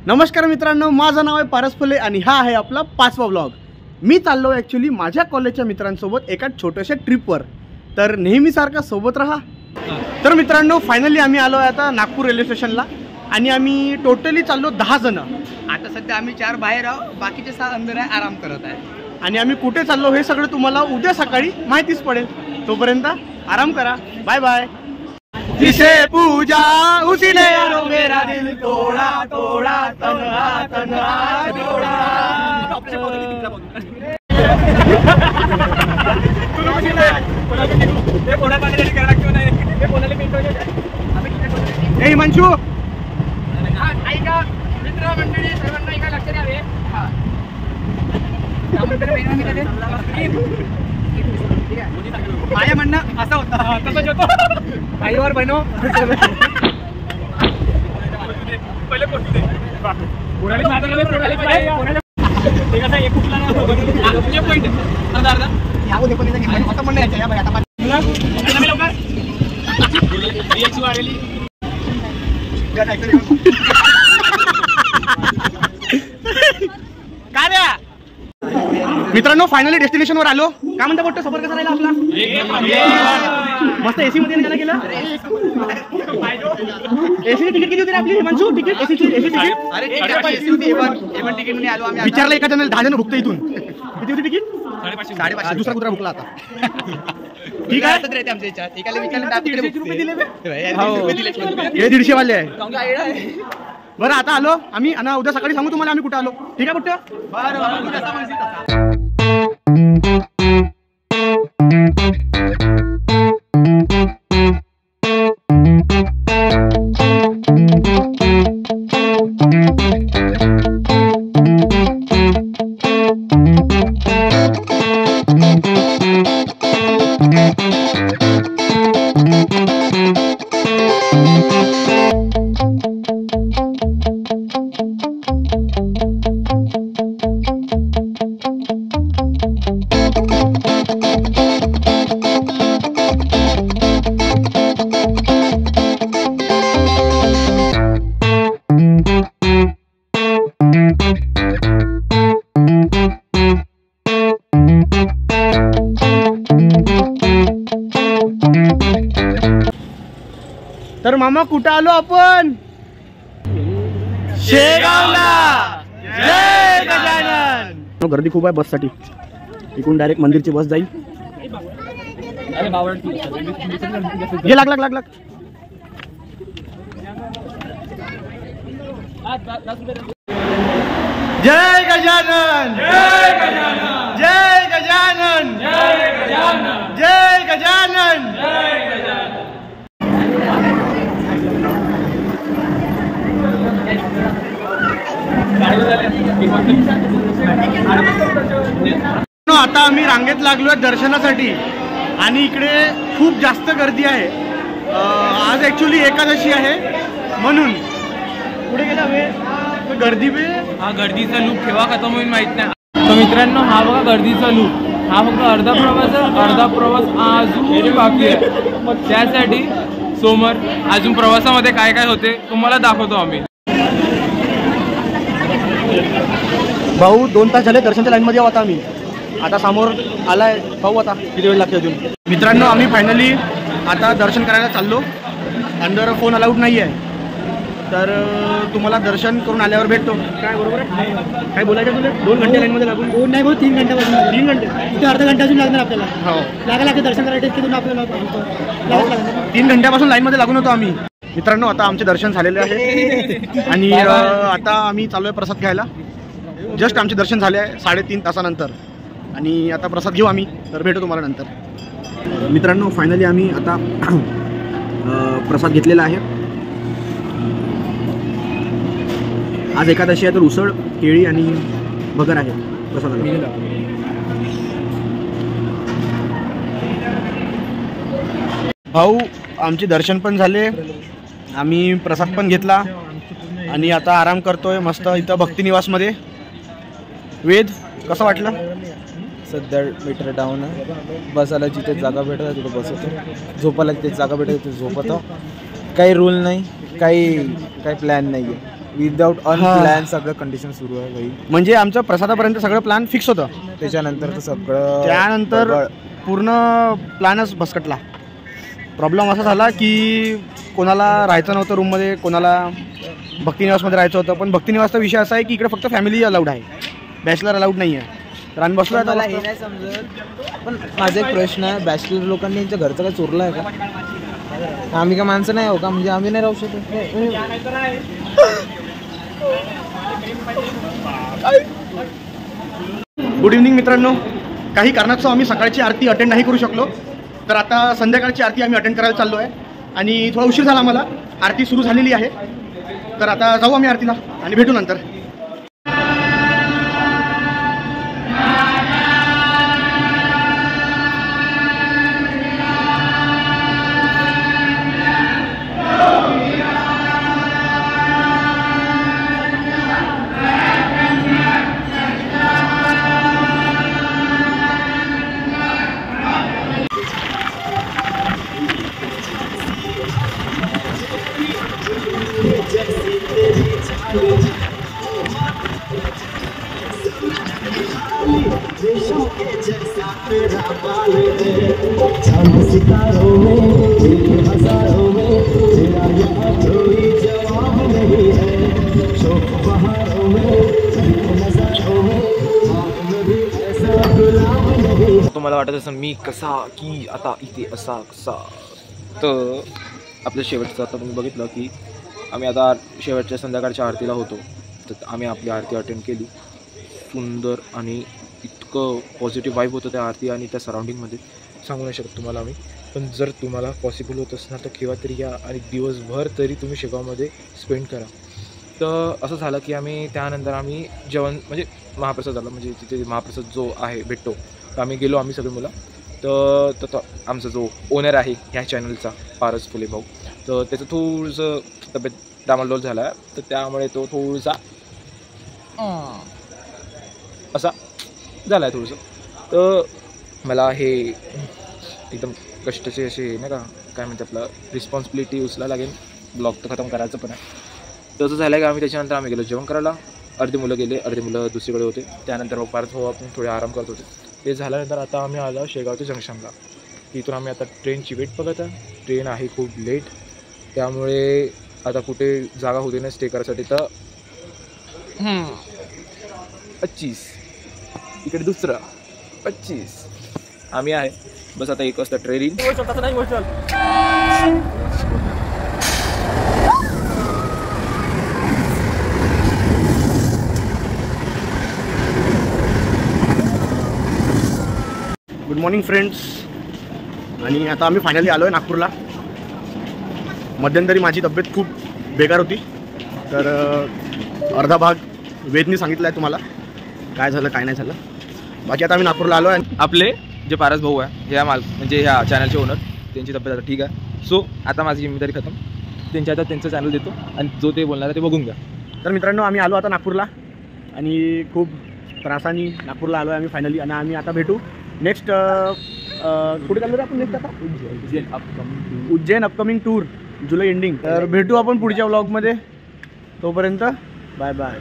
नमस्कार मित्रांनो, माझं नाव आहे पारस फुले आणि हा आहे आपला 5वा व्लॉग। मी चाललो ॲक्च्युली माझ्या कॉलेजच्या मित्रांसोबत एका छोट्याशा ट्रिपवर, तर नेहमीसारखा सोबत राहा। तर मित्रांनो फायनली आम्ही आलो आहे आता नागपूर रेल्वे स्टेशनला आणि आम्ही टोटली चाललो 10 जण। आता सध्या आम्ही 4 बाहेर आहोत, बाकीचे 6 अंदर आहे, आराम करत आहे। आणि आम्ही कुठे चाललो हे सगळं तुम्हाला उद्या सकाळी माहितीच पडेल। तोपर्यंत आराम करा, बाय बाय। जिसे पूजा उसी ने यारो मेरा दिल तोड़ा तोड़ा तन्हा तन्हा तोड़ा। ए मंशू ऐका मित्र मंडळी सर्वांना एका लक्ष द्यावे। माझ्या म्हणणं असं होतं, तसंच होतं आईवर बनव पहिले पोटू दे कोणाला मारले कोणाला ते कसं एक कुठला ना तुझे पॉइंट अर्धा अर्धा यावं दे पण आता म्हणणं याच्या या बाई आता मी लवकर रिएक्शन वाढली काय रे मित्रांनो फायनली डेस्टिनेशन वर आलो। काय म्हणता बोलतो, सफर कसा राहिला आपला? मस्त एसी मध्ये निघाला गेला। एसी तिकीट किती होती आपली मंजू? तिकीट एसी तिकीट अरे एसी होती एवन तिकीट मध्ये आलो आम्ही। विचारलं एका जणाला 10 जण भुकतो इथून। किती होती तिकीट? 550। दुसरा कुत्रा भुकला आता। ठीक आहे तर रेट आमच्या याच्यात एकाला विचारलं 300 रुपये दिले हे 150 वाले आहे। बरं आता आलो आम्ही आणि उद्या सकाळी सांगू तुम्हाला आम्ही कुठे आलो। ठीक आहे कुठे? बरं तर मामा कुठं आलो आपण? शेगावला। जय गजानन। गर्दी खूप आहे बससाठी, इकडून डायरेक्ट मंदिरची बस जाईल। हे लाग लाग लाग लाग जय गजानन जय गजानन जय गजानन जय गजानन जय गजानन जय गजानन। आता आम्ही रांगेत लागलोय दर्शनासाठी आणि इकडे खूप जास्त गर्दी आहे। आज ॲक्च्युली एकादशी आहे म्हणून पुढे गेला वे गर्दी वे हा गर्दीचा लूप केव्हा खतम होईल माहित नाही। तर मित्रांनो हा बघा गर्दीचा लूप, हा फक्त अर्धा प्रवास अजून बाकी आहे। त्यासाठी समोर अजून प्रवासामध्ये काय काय होते तुम्हाला दाखवतो आम्ही। भाऊ 2 तास झाले दर्शनच्या लाईन मध्ये आहोत आम्ही। आता समोर आलाय, पाहू आता किती वेळ लागते अजून। मित्रांनो आम्ही फायनली आता दर्शन करायला चाललो। अंदर फोन अलाउड नाही आहे, तर तुम्हाला दर्शन करून आल्यावर भेटतो। काय बरोबर आहे? काय बोलायचं तुला? 2 घंटे लाईन मध्ये लागून? 2 नाही भाऊ 3 घंट्यापासून। 3 घंटे इथे अर्धा घंटा अजून लागणार आपल्याला। हो लागेल दर्शन करायचं तिथून आपल्याला 3 घंट्यापासून लाईन मध्ये लागून होतो आम्ही। मित्रांनो आता आमचे दर्शन झालेले आहे आणि आता आम्ही चालू आहे प्रसाद घ्यायला। जस्ट आमचे दर्शन झाले आहे 3.5 तासानंतर आणि आता प्रसाद घेऊ आम्ही, तर भेटू तुम्हाला नंतर। मित्रांनो फायनली आम्ही आता प्रसाद घेतलेला आहे। आज एकादशी आहे तर उसळ, केळी आणि भगर आहे प्रसादाला। भाऊ आमचे दर्शन पण झाले, आम्ही प्रसाद पण घेतला आणि आता आराम करतोय मस्त इथं भक्तिनिवास मध्ये। वेद कसं वाटलं? सध्या मीटर डाऊन आहे, बसायला जिथे जागा भेटत तिथे बसतो, झोपायला तिथे जागा भेटत तिथे झोपतो. काही रूल नाही, काही प्लॅन नाही आहे. विदाउट अनप्लॅन सगळं कंडिशन सुरू आहे भाई. म्हणजे आमचं प्रसादापर्यंत सगळं प्लॅन फिक्स होतं, त्याच्यानंतर तर सगळं त्यानंतर पूर्ण प्लॅनच भस्कटला. प्रॉब्लेम असा झाला की कोणाला राहायचं नव्हतं रूममध्ये, कोणाला भक्तिनिवासमध्ये राहायचं होतं. पण भक्तिनिवासचा विषय असा आहे की इकडे फक्त फॅमिली अलाउड आहे, बॅचलर अलाउड नाही आहे. तर आम्ही बसलो मला हे नाही समजत. पण माझा एक प्रश्न आहे, बॅचलर लोकांनी यांच्या घरचं काय चोरलं आहे का? आम्ही का माणसं नाही हो का? म्हणजे आम्ही नाही राहू शकत. गुड इव्हनिंग मित्रांनो. काही कारणास्तव आम्ही सकाळची आरती अटेंड नाही करू शकलो, तर आता संध्याकाळची आरती आम्ही अटेंड करायला चाललो आहे. आणि थोडा उशीर झाला आम्हाला, आरती सुरू झालेली आहे. तर आता जाऊ आम्ही आरतीला आणि भेटू नंतर. तुम्हाला वाटत असं मी कसा की आता इथे असा कसा. तर आपलं शेवटचं आता तुम्ही बघितलं की आम्ही आता शेवटच्या संध्याकाळच्या आरतीला होतो. तर आम्ही आपली आरती अटेंड केली. सुंदर आणि इतकं पॉझिटिव्ह वाईब होतं त्या आरती आणि त्या सराउंडिंगमध्ये, सांगू नाही शकत तुम्हाला आम्ही. पण जर तुम्हाला पॉसिबल होत असणार तर केव्हा तरी या आणि दिवसभर तरी तुम्ही शेगावमध्ये स्पेंड करा. तर असं झालं की आम्ही त्यानंतर आम्ही जेवण म्हणजे महाप्रसाद झाला, म्हणजे तिथे महाप्रसाद जो आहे भेटतो. तर आम्ही गेलो, आम्ही सगळे मुलं. तर आमचा जो ओनर आहे ह्या चॅनलचा पारस फुले भाऊ, तर त्याचं थोडंसं तब्येत डामाडोल झाला आहे. तर त्यामुळे तो थोडासा असा झाला आहे थोडंसं. तर मला हे एकदम कष्टाचे असे नाही का काय म्हणते आपलं रिस्पॉन्सिबिलिटी उचलायला लागेल, ब्लॉग तर खतम करायचं पण आहे. तसं झालं की आम्ही त्याच्यानंतर आम्ही गेलो जेवण करायला. अर्धी मुलं गेले, अर्धी मुलं दुसरीकडे होते. त्यानंतर मग पारत भाऊ आपण थोडे आराम करत होते. ते झाल्यानंतर आता आम्ही आलो शेगावच्या जंक्शनला. तिथून आम्ही आता ट्रेनची वेट बघत आहे. ट्रेन आहे खूप लेट, त्यामुळे आता कुठे जागा होती नाही स्टे करायसाठी. तर 25 इकडे दुसरं 25 आम्ही आहे. बस आता 1 वाजता ट्रेन येईल. Good morning friends. आणि आता आम्ही फायनली आलो आहे नागपूरला. मध्यंतरी माझी तब्येत खूप बेकार होती, तर अर्धा भाग वेदनी सांगितला आहे तुम्हाला काय झालं काय नाही झालं. बाकी आता आम्ही नागपूरला आलो आहे. आपले जे पारस भाऊ आहे ह्या म्हणजे ह्या चॅनलचे ओनर, त्यांची तब्येत आता ठीक आहे. सो आता माझी जिम्मेदारी खतम. त्यांच्या आता त्यांचं चॅनल देतो आणि जो ते बोलणार आहे ते बघून घ्या. तर मित्रांनो आम्ही आलो आता नागपूरला आणि खूप त्रासाने नागपूरला आलो आहे आम्ही फायनली. आणि आम्ही आता भेटू नेक्स्ट कुठे चाललो रे आपण नेक्स्ट आता? उज्जैन अपकमिंग टूर जुलै एंडिंग. तर भेटू आपण पुढच्या व्लॉगमध्ये. तोपर्यंत बाय बाय.